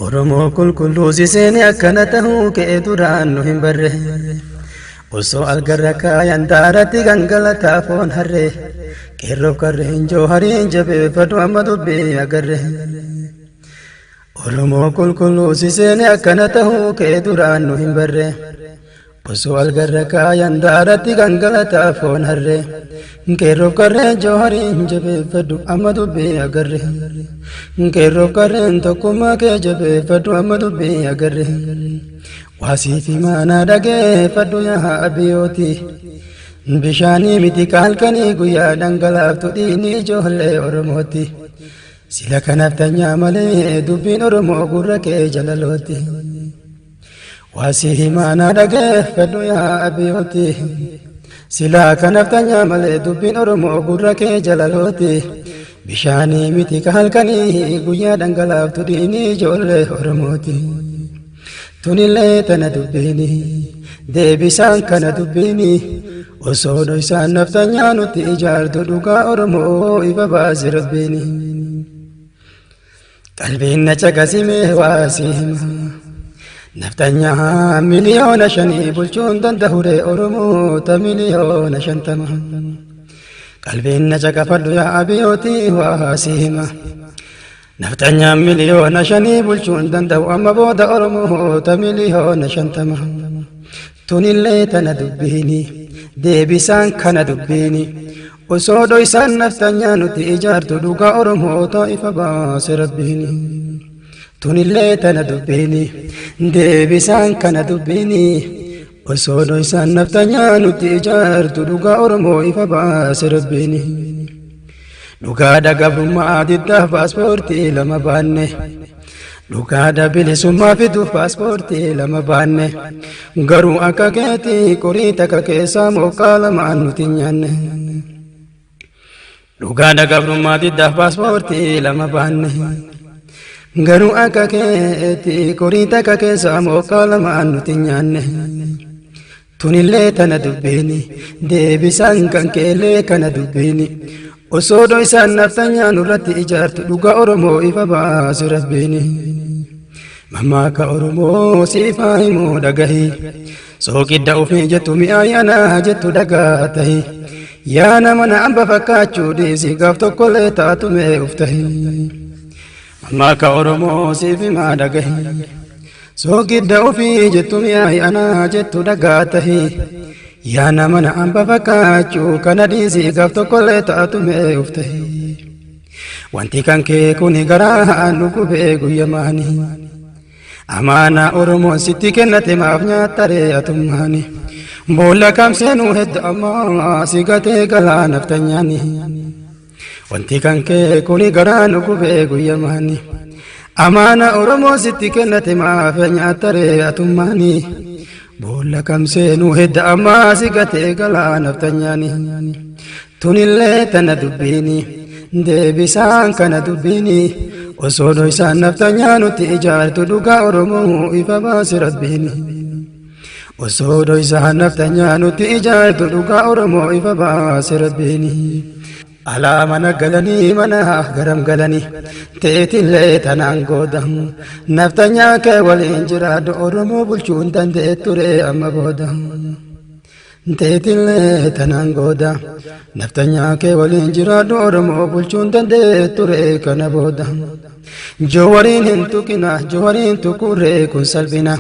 Oromoo qulqulluu siseeni akkana tahuu ka'ee duraan nu hin barre osoo algarra kaayan daaratti gangalataa foon harree qeerroof qarreen joohariin jabeeffatu amma dubbii agarre. Oromoo qulqulluu siseeni akkana tahuu ka'ee duraan nu hin barre osoo algarra kaayan daaratti gangalataa foon harree qeerroof qarreen joohariin jabeeffatu amma dubbii agarre. Qeerroof qarreen tokkummaa kee jabeeffatu amma dubbii agarre. Waasii fi maanaa dhageeffadhu yaa abiyyooti. Bishaanii miti kaalkanii guyyaa dhangalaaftu dhiigni ijoollee Oromooti. Sila kanaaf tanyaa malee dubbiin Oromoo gurra kee jalalooti. Waasii fi maanaa dhageeffadhu yaa abiyyooti. Sila kanaaf tanyaa malee dubbiin Oromoo gurra kee jalalooti. Bishaanii miti kaalkanii guyyaa dhangalaaftu dhiigni ijoollee Oromooti. Tunillee tana dubbiini deebisaan kana dubbiini osoo dhoysaan naftanyaa nutti ijaartu dhugaa Oromoo ifa baasi rabbiini. Qalbiin na caqasimee waasii hima naftanyaa miliyoona 5 bulchuun dandahure Oromoota miliyoona 50. Qalbiin na caqafadhu yaa abiyyooti waasii hima naftanyaa miliyoona 5 bulchuun danda'u amma booda Oromoota miliyoona 50. Tunillee tana dubbiini deebisaan kana dubbiini osoo dhoysaan naftanyaa nuti ijaartu dhugaa Oromoota ifa baase rabbiini. Tunillee tana dubbiini deebisaan kana dubbiini osoo dhoysaan naftanyaa nuti ijaartu dhugaa Oromoo ifa baase rabbiini. Dhugaadha gabrummaa diddaaf paaspoortii lama baanne dhugaadha bilisummaa fiduuf paaspoortii lama baanne garuu akka keetii qorii takka keessaa moqaa lamaan nuti nyaanne. Dhugaadha gabrummaa diddaaf paaspoortii lama baanne garuu akka keetii qorii takka keessaa moqaa lamaan nuti nyaanne. Tunillee tana dubbiini deebisaan kan keellee kana dubbiini osoo dhoysaan naftanyaa nurratti ijaartu dhugaa Oromoo ifa baase rabbiini. Mammaaka Oromoo siifaa himuu dhagahi soogidda ofii jettu mi'aayanaa jettu dhagaa tahi yaa nama na amba fakkaachuu dhiisi gaaf tokkollee taatu mee uftahi. Mammaaka Oromoo siif himaa dhagahi soogidda ofii jettu mi'aayanaa jettu dhagaa tahi yaa nama na amba fakkaachuu kana dhiisi gaaf tokkollee taatu mee uftahi. Wanti kan kee kuni garaa nu gubee guyyamaani amaana Oromoon sitti kennate maaf nyaattare atummaani boolla kam seenuu hedda ammaa si gatee galaa naftanyaani. Wanti kan kee kuni garaa nu gubee guyyamaani amaana Oromoon sitti kennate maaf nyaattare atummaani boolla kam seenuu hedda ammaa si gatee galaa naftanyaani. Tunillee tana dubbiini deebisaan kana dubbiini osoo dhoysaan naftanyaa nuti ijaartu dhugaa Oromoo ifa baase rabbiini. Osoo dhoysaan naftanyaa nuti ijaartu dhugaa Oromoo ifa baase rabbiini. Alaa mana galanii mana garam galanii teetillee tanaan gooda naftanyaa kee waliin jiraadhu Oromoo bulchuun danda'e ture amma booda. Teetillee tanaan gooda naftanyaa kee waliin jiraadhu Oromoo bulchuun danda'e ture kana booda. Joowariin hin tuqina joowariin tuqurree kun salphina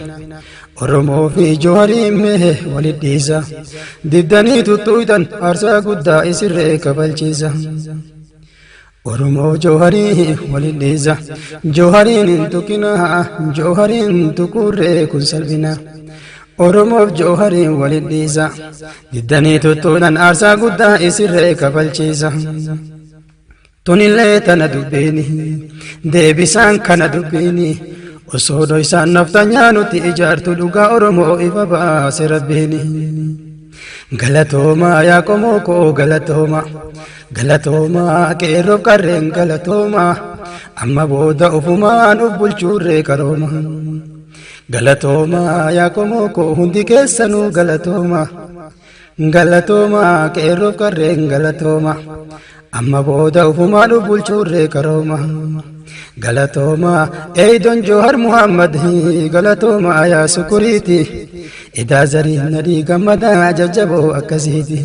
Oromoo fi joowariin mee walit dhiisa diddanii tuttuutan aarsaa guddaa isirree kabalchiisa. Oromoo jooharii walit dhiisa joowariin hin tuqina joowariin tuqurree kun salphina Oromoof joowariin walit dhiisa diddanii tuttuutan aarsaa guddaa isirree kabalchiisa. Tunillee tana dubbiini deebisaan kana dubbiini osoo dhoysaan naftanyaa nuti ijaartu dhugaa Oromoo ifa baase rabbiini. Galatoomaa yaa qomoo koo galatoomaa galatoomaa qeerroof qarreen galatoomaa amma booda ufumaan uf bulchuurree karooma. Galatoomaa yaa qomoo koo hundi keessanuu galatoomaa galatoomaa qeerroof qarreen galatoomaa amma booda ufumaa bulchuurree karooma galatooma eeydon joohar muhammad galatooma yaa sukuriiti idaa zariin nadii gammadaa jajjaboo akkasiiti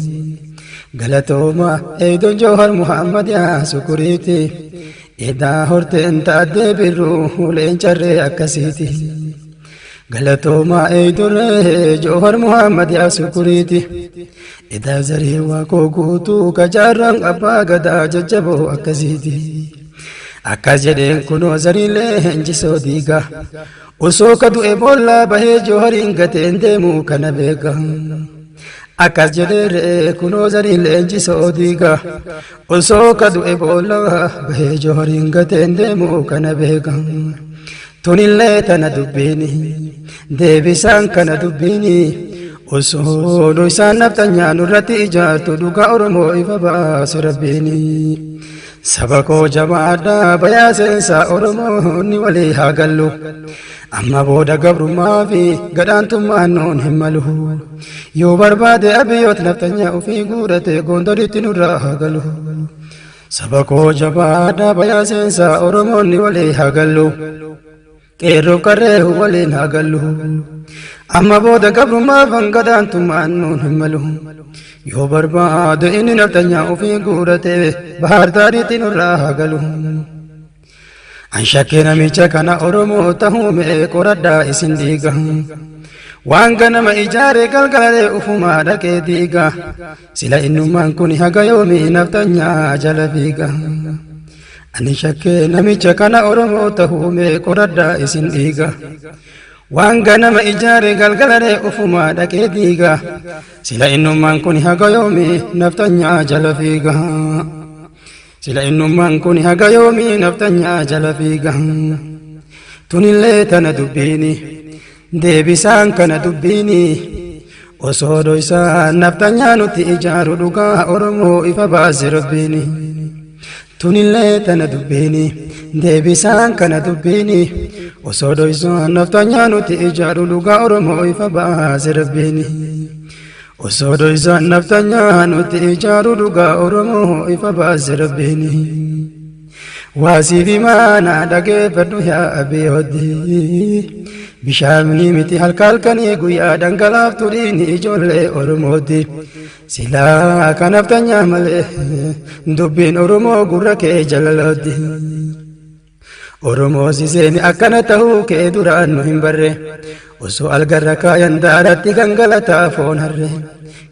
galatooma eeydon joohar muhammad yaa sukuriiti idaa horteen taaddee birruu leencarree akkasiiti galatooma eeydorree joohar muhammad yaa sukuriiti idaa zarii waaqoo guutuu kajaarran abbaa gadaa jajjaboo akkasiiti akkas jedheen kunoo zariilee hinjisoo diiga osoo ka du'e boollaa bahee joohariin gateen deemuu kana beeka akkas jedheeree kunoo zariilee hinjisoo diiga osoo ka du'e boollaa bahee joohariin gateen deemuu kana beeka tunillee tana dubbiini deebisaan kana dubbiini osoo nu isaan naftanyaa nurratti ijaartu dhugaa oromoo ifa baasu rabbiini saba koo jamaadhaa bayaa seensaa oromoonni walii haa gallu amma booda gabrummaa fi gadhaantummaan nuun hin malu yoo barbaade abiyyoot naftanyaa ofii guurate gondoritti nurraa haa galu saba koo jamaadhaa bayaa seensaa oromoonni walii haa gallu qeerroof qarree waliin haa gallu amma booda gabrummaa fi gadhaantummaan nuun hin malu yoo barbaade inni naftanyaa ofii guurate bahar daariitti nurraa haa galu an shakkee namicha kana oromoo tahuu mee qoradhaa isin dhiiga waan ganama ijaare galgalee ufumaa dhaqee diiga sila innummaan kun haga yoomii naftanyaa jala fiiga ani shakkee namicha kana oromoo tahuu mee qoradhaa isin dhiiga waan ganama ijaare galgalee ufumaa dhaqee diiga sila innummaan kun haga yoomii naftanyaa jala fiiga sila innummaan kun haga yoomii naftanyaa jala fiiga tunillee tana dubbiini deebisaan kana dubbiini osoo dhoysaan naftanyaa nuti ijaaru dhugaa oromoo ifa baase rabbiini tunillee tana dubbiini deebisaan kana dubbiini osoo dhoysaan naftanyaa nuti ijaaru dhugaa oromoo ifa baase rabbiini osoo dhoysaan naftanyaa nuti ijaaru dhugaa oromoo ifa baase rabbiini waasiif imaanaa dhageeffadhu yaa abiyyooti bishaamni miti halkanii guyyaa dhangalaaftu dhiini ijoollee oromooti silaa kan naftanyaa malee dubbiin oromoo gurra kee jalalooti oromoo siseeni akkana tahuu kee duraan nu hin barre osoo algarra kaayan daaratti gangalataa foon harre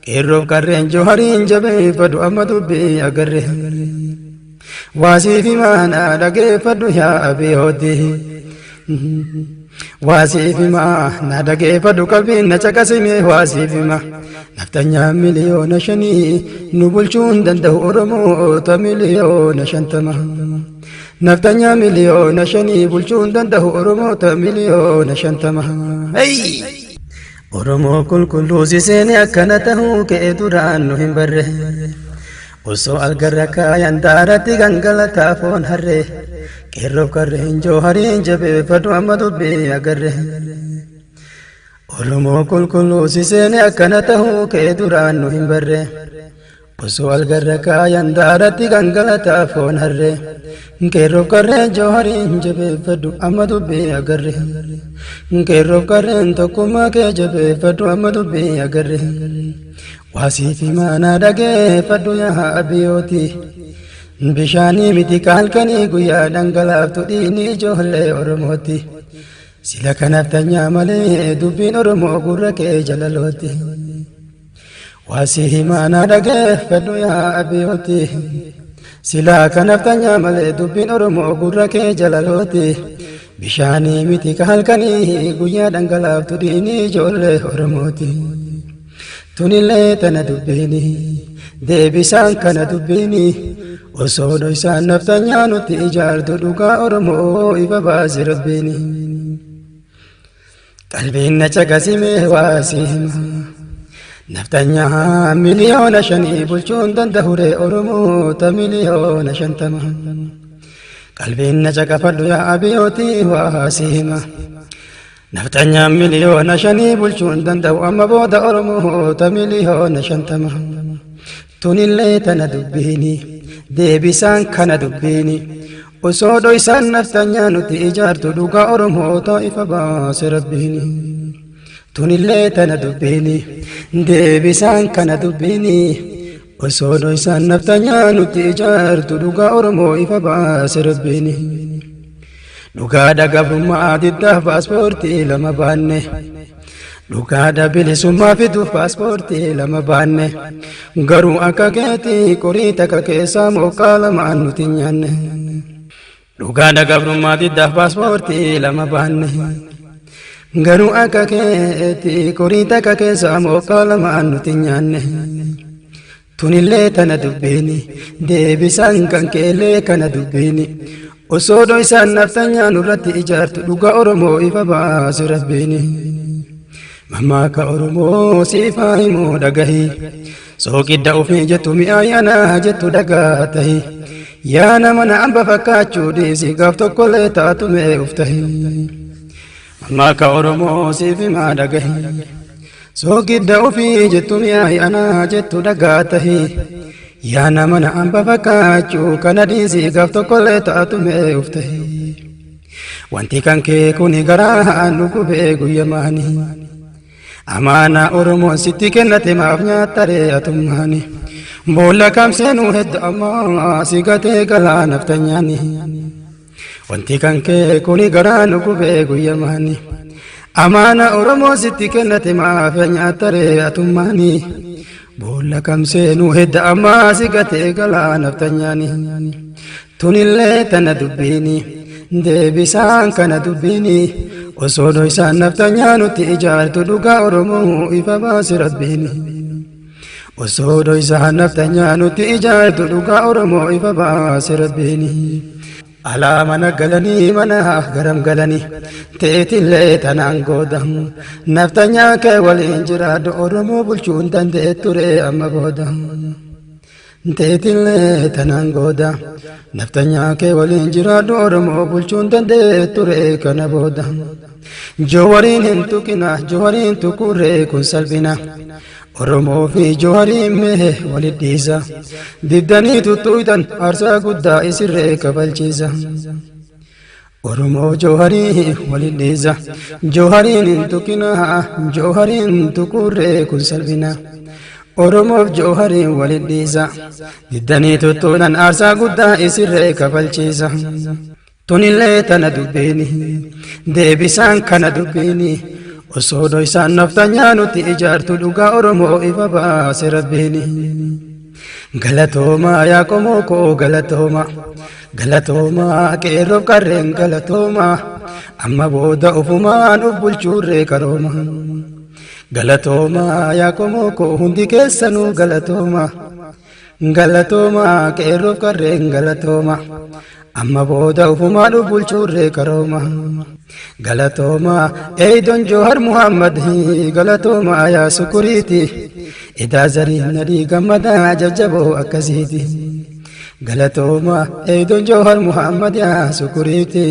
qeerroof qarreen joohariin jabeeffadhu amma dubbii agarre waasiif imaanaa dhageeffadhu yaa abiyyooti waasiif imaanaa dhageeffadhu qalbiin na caqasime waasiif imaa naftanyaa miliyoona 5 nu bulchuun danda'u oromoota miliyoona 50 naftanyaa miliyoona 5 bulchuun danda'u oromoota miliyoona 50 oromoo qulqulluu siseeni akkana tahuu kee duraan nu hin barre osoo algarra kaayan daaratti gangalataa foon harre qeerroof qarreen joohariin jabeeffadhu amma dubbii agarre oromoo qulqulluu siseeni akkana tahuu kee duraan nu hin barre osoo algarra kaayan daaratti gangalataa foon harre qeerroof qarreen joohariin jabeeffadhu amma dubbii agarre qeerroof qarreen tokkummaa kee jabeeffadhu amma dubbii agarre waasiif imaanaa dhageeffadhu yaa abiyyooti bishaanii miti halkanii guyyaa dhangalaaftu dhiini ijoollee oromooti sila kan naftanyaa malee dubbiin oromoo gurra kee jalalooti waasiif imaanaa dhageeffadhu yaa abiyyooti sila kan naftanyaa malee dubbiin oromoo gurra kee jalalooti bishaanii miti halkanii guyyaa dhangalaaftu dhiini ijoollee oromooti tunillee tana dubbiini deebisaan kana dubbiini osoo dhoysaan naftanyaa nuti ijaartu dhugaa oromoo ifa baase rabbiini qalbiin na caqasime waasiima naftanyaa miliyoona 5 bulchuun danda'ure oromoota miliyoona 50 qalbiin na caqafadhu yaa abiyyooti waasiima naftanyaa miliyoona 5 bulchuun danda'u amma booda oromoota miliyoona 50 tunillee tana dubbiini deebisaan kana dubbiini osoo dhoysaan naftanyaa nuti ijaartu dhugaa Oromoo ifa baase rabbiini tunillee tana dubbiini deebisaan kana dubbiini osoo dhoysaan naftanyaa nuti ijaartu dhugaa Oromoo ifa baase rabbiini dhugaadha gabrummaa diddaaf paaspoortii lama baanne dhugaadha bilisummaa fiduuf paaspoortii lama baanne garuu akka keetii qorii takka keessaa moqaa lamaan nuti nyaanne dhugaadha gabrummaa diddaaf paaspoortii lama baanne garuu akka keetii qorii takka keessaa moqaa lamaan nuti nyaanne tunillee tana dubbiini deebisaan kan keellee kana dubbiini osoo dhoysaan naftanyaa nurratti ijaartu dhugaa Oromoo ifa baase rabbiini mammaaka Oromoo siifaa himoo dhagahi soogidda ofii jettu mi'aa yaanaa jettu dhagaa tahi yaa nama na amba fakkaachuu dhiisi gaaf tokkollee taatumee uf tahi mammaaka Oromoo siif himaa dhagahi soogidda ofii jettu mi'aa yaanaa jettu dhagaa tahi yaa nama na amba fakkaachuu kana dhiisi gaaf tokkollee taatumee uf tahi wanti kan kee kuni garaa nu gubee guyyamaanii amaana Oromoon sitti kennate maaf nyaattaree atummaani boolla kamseenuu hedda ammaa si gatee galaa naftanyaani wanti kan kee kuni garaa nu gubee guyyamaani amaana Oromoon sitti kennate maaf nyaattaree atummaani boolla kamseenuu hedda ammaa si gatee galaa naftanyaani tunillee tana dubbiini deebisaan kana dubbiini osoo dhoysaan naftanyaa nuti ijaartu dhugaa Oromoo ifa baase rabbiini osoo dhoysaan naftanyaa nuti ijaartu dhugaa Oromoo ifa baase rabbiini alaa mana galanii mana garam galanii teetillee tanaan goodamu naftanyaa kee waliin jiraadhu Oromoo bulchuun danda'e ture amma booda teetillee tanaan gooda naftanyaa kee waliin jiraadhu Oromoo bulchuun danda'e ture kana booda Johariin hin tuqina Johariin tuqurree kun salphina Oromoo fi Johariin mee walit dhiisa dibdanii tuttuutan aarsaa guddaa isirree kafalchiisa Oromoo Johariin walit dhiisa Johariin hin tuqina Johariin tuqurree kun salphina Oromoof Johariin walit dhiisa dibdanii tuttuutan aarsaa guddaa isirree kafalchiisa tunillee tana dubbiini deebisaan kana dubbiini osoo dhoysaan naftanyaa nuti ijaartu dhugaa Oromoo ifa baase rabbiini galatooma yaa qomoo koo galatooma galatooma qeerroof qarreen galatooma amma booda ufumaan uf bulchuurree karooma galatooma yaa qomoo koo hundi keessanuu galatooma galatooma qeerroof qarreen galatooma amma booda ufumaan uf bulchuurree karooma galatooma eeydon Johar Muhammad galatooma yaa sukuriiti idaa zariin nadii gammadaa jajjaboo akkasiiti galatooma eeydon Johar Muhammad yaa sukuriiti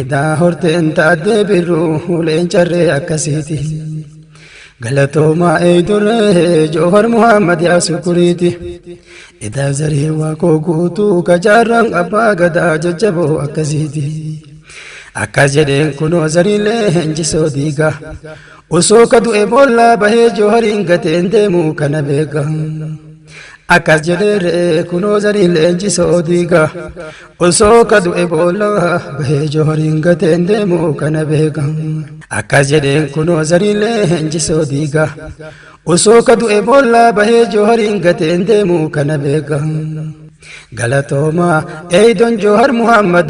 idaa horteen taaddee birruu leencarree akkasiiti galatooma eeydorree Johar Muhammad yaa sukuriiti idaa zarii waaqoo guutuu kajaarran abbaa gadaa jajjaboo akkasiiti akkas jedheen kunoo zariilee hinjisoo diiga osoo ka du'e boollaa bahee Johariin gateen deemuu kana beeka akkas jedheeree kunoo zariilee hinjisoo diiga osoo ka du'e boollaa bahee Johariin gateen deemuu kana beeka akkas jedheen kunoo zariilee hinjisoo diiga osoo ka du'e boollaa bahee Johariin gateen deemuu kana beeka galatooma eeydon Johar Muhammad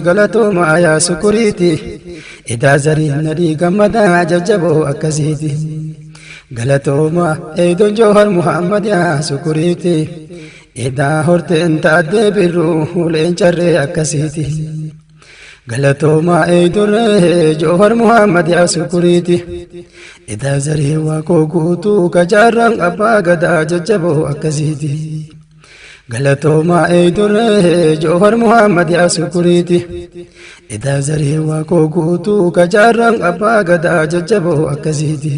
galatooma yaa sukuriiti idaa zariin nadii gammadaa jajjaboo akkasiiti galatooma eeydon Johar Muhammad yaa sukuriiti idaa horteen taaddee birruu leencarree akkasiiti galatooma eeydorree Johar Muhammad yaa sukuriiti idaa zarii waaqoo guutuu kajaarran abbaa gadaa jajjaboo akkasiiti galatooma eeydorree Johar Muhammad yaa sukuriiti idaa zarii waaqoo guutuu kajaarran abbaa gadaa jajjaboo akkasiiti